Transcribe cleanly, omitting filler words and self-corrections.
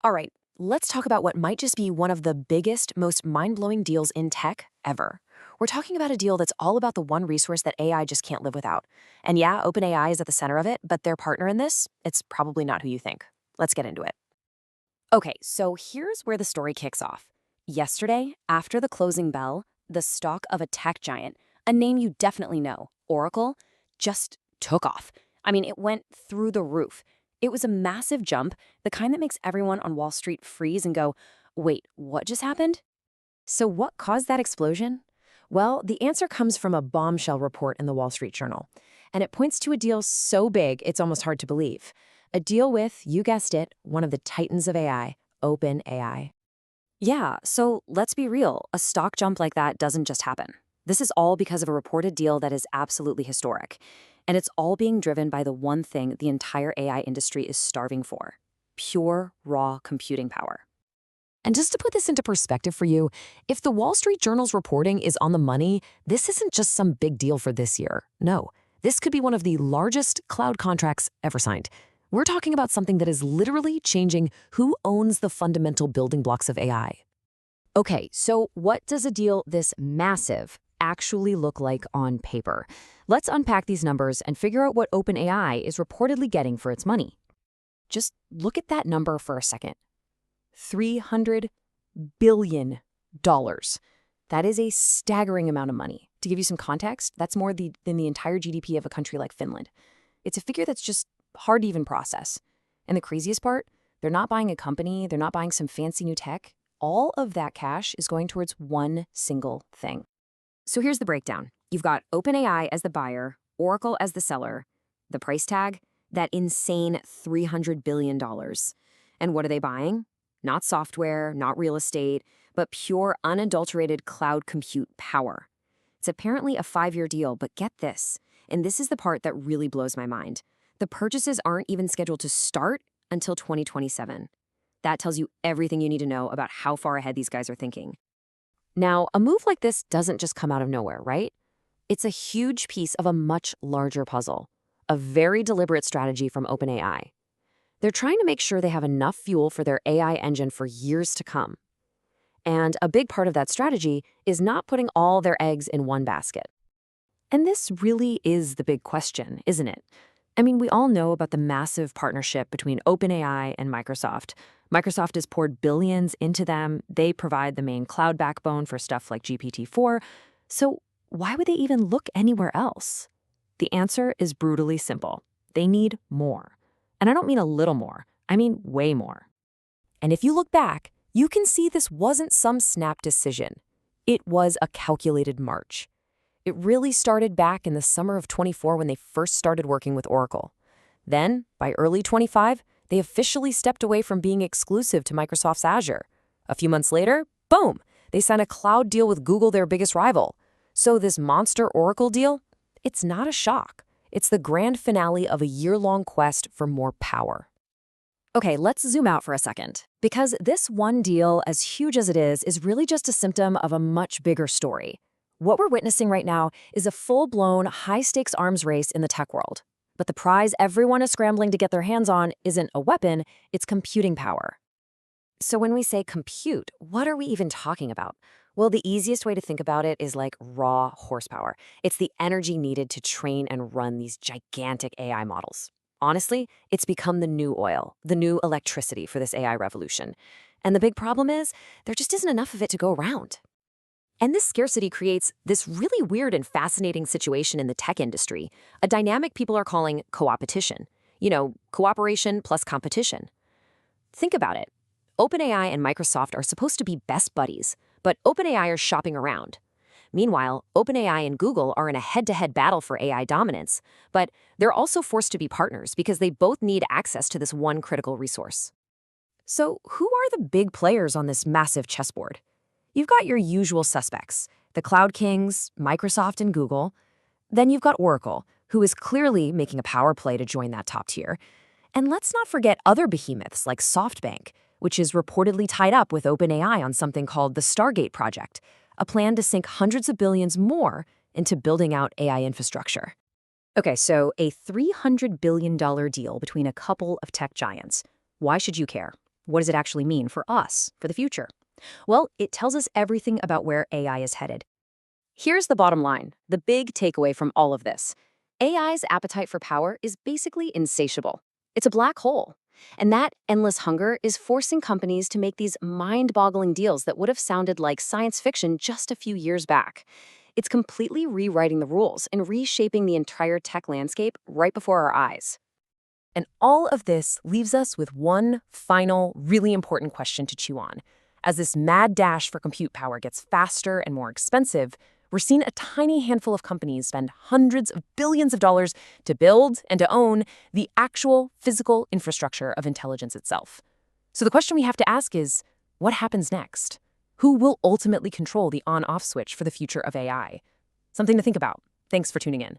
All right, let's talk about what might just be one of the biggest, most mind-blowing deals in tech ever. We're talking about a deal that's all about the one resource that AI just can't live without. And yeah, OpenAI is at the center of it, but their partner in this, it's probably not who you think. Let's get into it. Okay, so here's where the story kicks off. Yesterday, after the closing bell, the stock of a tech giant, a name you definitely know, Oracle, just took off. I mean, it went through the roof. It was a massive jump, the kind that makes everyone on Wall Street freeze and go, wait, what just happened? So, what caused that explosion? Well, the answer comes from a bombshell report in the Wall Street Journal. And it points to a deal so big, it's almost hard to believe. A deal with, you guessed it, one of the titans of AI, OpenAI. Yeah, so let's be real. A stock jump like that doesn't just happen. This is all because of a reported deal that is absolutely historic. And it's all being driven by the one thing the entire AI industry is starving for: pure, raw computing power. And just to put this into perspective for you, if the Wall Street Journal's reporting is on the money, this isn't just some big deal for this year. No, this could be one of the largest cloud contracts ever signed. We're talking about something that is literally changing who owns the fundamental building blocks of AI. Okay, so what does a deal this massive actually look like on paper? Let's unpack these numbers and figure out what OpenAI is reportedly getting for its money. Just look at that number for a second. $300 billion. That is a staggering amount of money. To give you some context, that's more than the entire GDP of a country like Finland. It's a figure that's just hard to even process. And the craziest part, they're not buying a company, they're not buying some fancy new tech. All of that cash is going towards one single thing. So here's the breakdown. You've got OpenAI as the buyer, Oracle as the seller, the price tag, that insane $300 billion. And what are they buying? Not software, not real estate, but pure, unadulterated cloud compute power. It's apparently a 5-year deal, but get this, and this is the part that really blows my mind. The purchases aren't even scheduled to start until 2027. That tells you everything you need to know about how far ahead these guys are thinking. Now, a move like this doesn't just come out of nowhere, right? It's a huge piece of a much larger puzzle, a very deliberate strategy from OpenAI. They're trying to make sure they have enough fuel for their AI engine for years to come. And a big part of that strategy is not putting all their eggs in one basket. And this really is the big question, isn't it? I mean, we all know about the massive partnership between OpenAI and Microsoft. Microsoft has poured billions into them. They provide the main cloud backbone for stuff like GPT-4. So why would they even look anywhere else? The answer is brutally simple. They need more. And I don't mean a little more. I mean way more. And if you look back, you can see this wasn't some snap decision. It was a calculated march. It really started back in the summer of 24 when they first started working with Oracle. Then, by early 25, they officially stepped away from being exclusive to Microsoft's Azure. A few months later, boom, they signed a cloud deal with Google, their biggest rival. So this monster Oracle deal, it's not a shock. It's the grand finale of a year-long quest for more power. Okay, let's zoom out for a second, because this one deal, as huge as it is really just a symptom of a much bigger story. What we're witnessing right now is a full-blown, high-stakes arms race in the tech world. But the prize everyone is scrambling to get their hands on isn't a weapon, it's computing power. So when we say compute, what are we even talking about? Well, the easiest way to think about it is like raw horsepower. It's the energy needed to train and run these gigantic AI models. Honestly, it's become the new oil, the new electricity for this AI revolution. And the big problem is, there just isn't enough of it to go around. And this scarcity creates this really weird and fascinating situation in the tech industry, a dynamic people are calling co-opetition. You know, cooperation plus competition. Think about it. OpenAI and Microsoft are supposed to be best buddies, but OpenAI are shopping around. Meanwhile, OpenAI and Google are in a head-to-head battle for AI dominance, but they're also forced to be partners because they both need access to this one critical resource. So who are the big players on this massive chessboard? You've got your usual suspects, the cloud kings, Microsoft and Google. Then you've got Oracle, who is clearly making a power play to join that top tier. And let's not forget other behemoths like SoftBank, which is reportedly tied up with OpenAI on something called the Stargate Project, a plan to sink hundreds of billions more into building out AI infrastructure. Okay, so a $300 billion deal between a couple of tech giants. Why should you care? What does it actually mean for us, for the future? Well, it tells us everything about where AI is headed. Here's the bottom line, the big takeaway from all of this. AI's appetite for power is basically insatiable. It's a black hole. And that endless hunger is forcing companies to make these mind-boggling deals that would have sounded like science fiction just a few years back. It's completely rewriting the rules and reshaping the entire tech landscape right before our eyes. And all of this leaves us with one final, really important question to chew on. As this mad dash for compute power gets faster and more expensive, we're seeing a tiny handful of companies spend hundreds of billions of dollars to build and to own the actual physical infrastructure of intelligence itself. So the question we have to ask is, what happens next? Who will ultimately control the on-off switch for the future of AI? Something to think about. Thanks for tuning in.